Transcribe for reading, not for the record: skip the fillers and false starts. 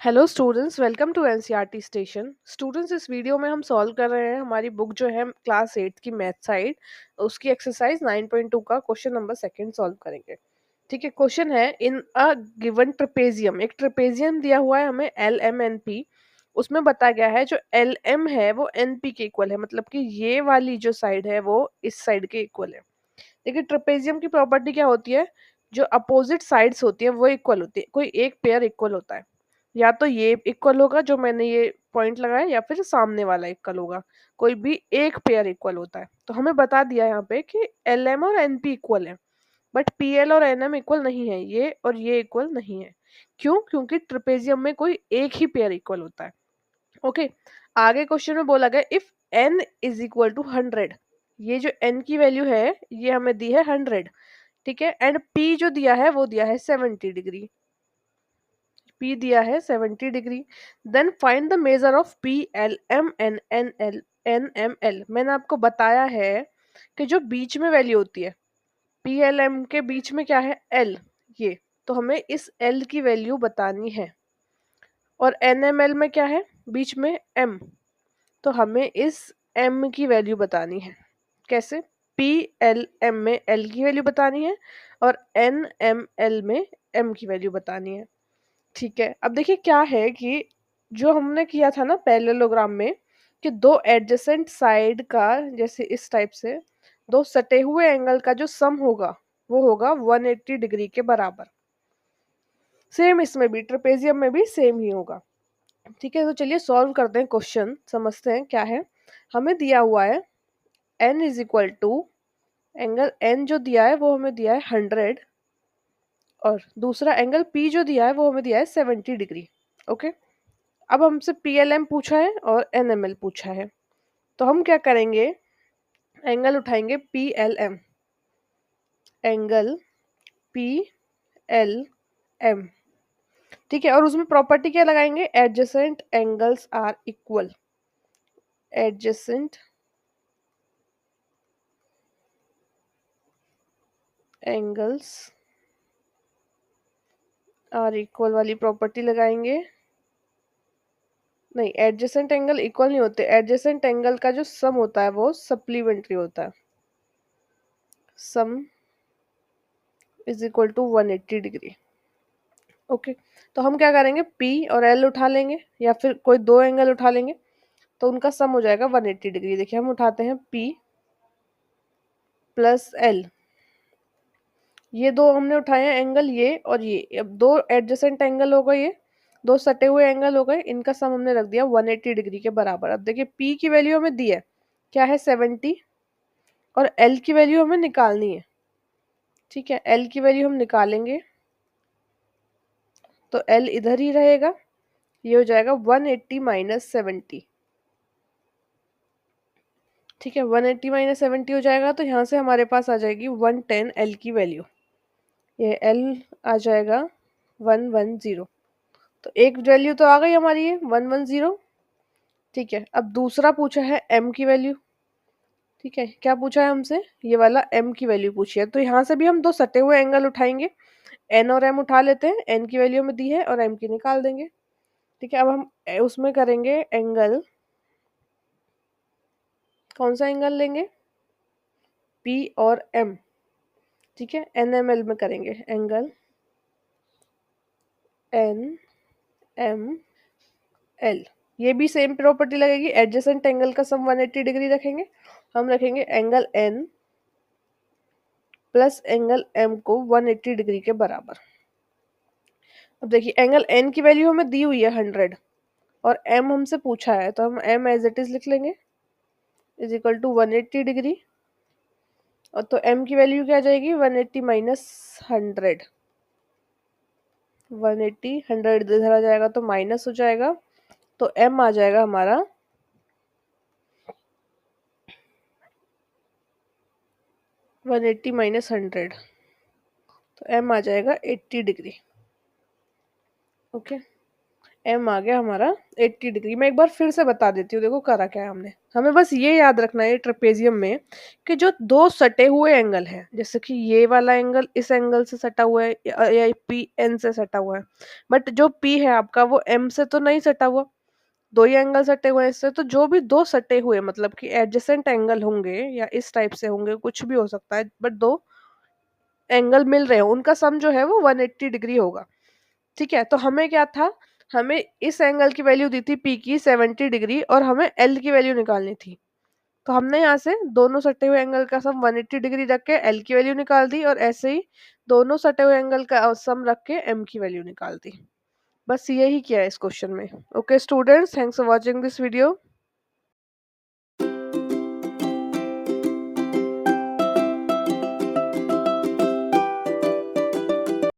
Hello students, welcome to NCERT station. Students, इस video में हम सॉल्व कर रहे हैं हमारी बुक जो है क्लास 8 की मैथ साइड, उसकी एक्सरसाइज 9.2 का क्वेश्चन नंबर सेकंड सॉल्व करेंगे। ठीक है, क्वेश्चन है इन अ गिवन ट्रेपेजियम, एक ट्रेपेजियम दिया हुआ है हमें एल एम एन पी। उसमें बताया गया है जो एल एम है वो एन पी के इक्वल है, मतलब कि ये वाली जो साइड है वो इस साइड के इक्वल है। देखिए, ट्रेपेजियम की प्रॉपर्टी क्या होती है, जो अपोजिट साइड्स होती है वो इक्वल होती है, कोई एक पेयर इक्वल होता है। या तो ये इक्वल होगा जो मैंने ये पॉइंट लगाया, या फिर सामने वाला इक्वल होगा, कोई भी एक पेयर इक्वल होता है। तो हमें बता दिया यहाँ पे कि एल एम और एन पी इक्वल है, बट पी एल और एन एम इक्वल नहीं है, ये और ये इक्वल नहीं है। क्यों? क्योंकि ट्रेपेजियम में कोई एक ही पेयर इक्वल होता है। ओके, आगे क्वेश्चन में बोला गया if n is equal to 100, ये जो n की वैल्यू है ये हमें दी है 100। ठीक है, एंड p जो दिया है वो दिया है 70 डिग्री, p दिया है 70 डिग्री। Then find the measure of p l m n n l n m l। मैंने आपको बताया है कि जो बीच में वैल्यू होती है p l m के बीच में क्या है l, ये तो हमें इस l की वैल्यू बतानी है। और n m l में क्या है बीच में m, तो हमें इस m की वैल्यू बतानी है। कैसे? पी एल एम में l की वैल्यू बतानी है और n m l में m की वैल्यू बतानी है। ठीक है, अब देखिए क्या है कि जो हमने किया था ना पैरेललोग्राम में, कि दो एडजेसेंट साइड का, जैसे इस टाइप से दो सटे हुए एंगल का जो सम होगा वो होगा 180 डिग्री के बराबर। सेम इसमें भी, ट्रेपेजियम में भी सेम ही होगा। ठीक है, तो चलिए सॉल्व करते हैं, क्वेश्चन समझते हैं क्या है। हमें दिया हुआ है n is equal to, angle n जो दिया है वो हमें दिया है 100, और दूसरा एंगल p जो दिया है वो हमें दिया है 70 डिग्री। ओके, अब हमसे पी एल एम पूछा है और एन एम एल पूछा है, तो हम क्या करेंगे, एंगल उठाएंगे P L M, angle P L M. ठीक है, और उसमें प्रॉपर्टी क्या लगाएंगे, adjacent angles are equal, adjacent angles are equal वाली प्रॉपर्टी लगाएंगे। नहीं, एडजेसेंट एंगल इक्वल नहीं होते, एडजेसेंट एंगल का जो सम होता है वो सप्लीमेंट्री होता है, सम इज इक्वल टू 180 डिग्री। ओके, तो हम क्या करेंगे, P और L उठा लेंगे या फिर कोई दो एंगल उठा लेंगे, तो उनका सम हो जाएगा 180 डिग्री। देखिए हम उठाते हैं P प्लस L, ये दो हमने उठाए हैं एंगल, ये और ये, अब दो एडजेसेंट एंगल हो गए, ये दो सटे हुए एंगल हो गए, इनका सम हमने रख दिया 180 डिग्री के बराबर। अब देखिए P की वैल्यू हमें दी है क्या है 70, और L की वैल्यू हमें निकालनी है। ठीक है, L की वैल्यू हम निकालेंगे तो L इधर ही रहेगा, ये हो जाएगा 180 माइनस 70। ठीक है, 180 माइनस 70 हो जाएगा, तो यहाँ से हमारे पास आ जाएगी 110 L की वैल्यू, ये L आ जाएगा 110। तो एक वैल्यू तो आ गई हमारी ये 110। ठीक है, अब दूसरा पूछा है M की वैल्यू। ठीक है, क्या पूछा है हमसे, ये वाला M की वैल्यू पूछी है, तो यहाँ से भी हम दो सटे हुए एंगल उठाएंगे, N और M उठा लेते हैं, N की वैल्यू हमें दी है और M की निकाल देंगे। ठीक है, अब हम उसमें करेंगे एंगल, कौन सा एंगल लेंगे, P और M। ठीक है, NML में करेंगे एंगल NML, ये भी सेम प्रॉपर्टी लगेगी, एडजेसेंट एंगल का सम 180 डिग्री रखेंगे, हम रखेंगे angle N plus angle M को 180 डिग्री के बराबर। अब देखिए एंगल N की वैल्यू हमें दी हुई है 100 और M हमसे पूछा है, तो हम M एज इट इज लिख लेंगे, इज इक्वल टू 180 डिग्री, और तो M की वैल्यू क्या आ जाएगी, 180 माइनस 100, 180 100 इधर आ जाएगा तो माइनस हो जाएगा, तो M आ जाएगा हमारा 180 माइनस 100, तो M आ जाएगा 80 डिग्री। ओके, एम आ गया हमारा 80 डिग्री। मैं एक बार फिर से बता देती हूँ, देखो करा क्या है हमने। हमें बस ये याद रखना है ट्रेपेजियम में कि जो दो सटे हुए एंगल हैं, जैसे कि ये वाला एंगल इस एंगल से सटा हुआ है या पी एन से सटा हुआ है, बट जो पी है आपका वो एम से तो नहीं सटा हुआ, दो ही एंगल सटे हुए हैं इससे। तो जो भी दो सटे हुए मतलब कि एडजेसेंट एंगल होंगे या इस टाइप से होंगे, कुछ भी हो सकता है, बट दो एंगल मिल रहे हो उनका सम जो है वो 180 डिग्री होगा। ठीक है, तो हमें क्या था, हमें इस एंगल की वैल्यू दी थी पी की 70 डिग्री और हमें एल की वैल्यू निकालनी थी। तो हमने यहाँ से दोनों सटे हुए एंगल का सम 180 डिग्री रख के एल की वैल्यू निकाल दी, और ऐसे ही दोनों सटे हुए एंगल का सम रख के एम की वैल्यू निकाल दी। बस यही किया है इस क्वेश्चन में। Okay students, thanks for watching this video.